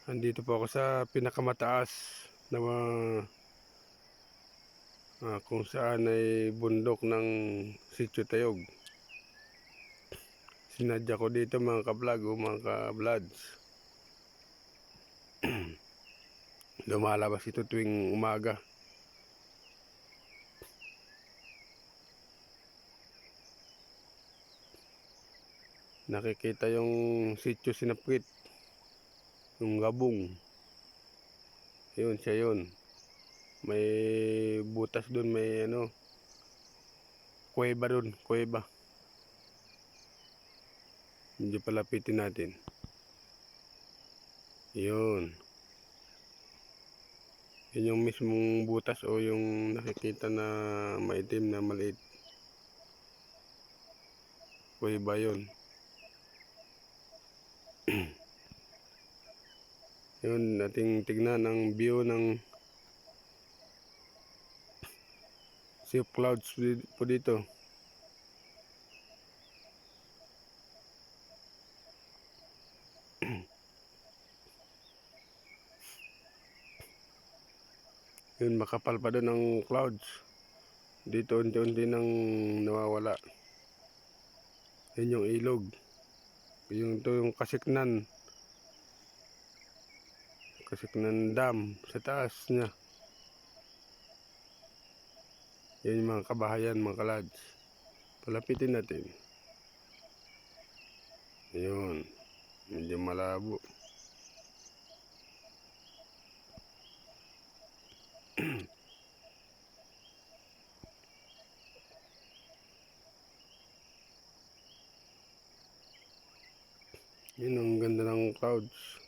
Andito po ako sa pinakamataas na kung saan ay bundok ng Sitio Tayog. Sinadya ko dito mga ka-vlog o mga ka-vlogs. Lumalabas ito tuwing umaga. Nakikita yung Sitio Sinapwit, yung Gabong. Yun siya yun. May butas dun, may kuweba dun, kuweba. Medyo palapitin natin. Yun. Yun yung mismong butas o yung nakikita na maitim na maliit. Kuweba yun. Yun, ating tignan ang view ng sea of clouds po dito. Yun, makapal pa doon ang clouds. Dito unti-unti nang nawawala. Yun yung ilog. Yung Kasiknan. Kasiknan Dam sa taas niya. Yan yung mga kabahayan, mga kalads. Palapitin natin. Yun. Medyo malabo. Yun ang ganda ng clouds.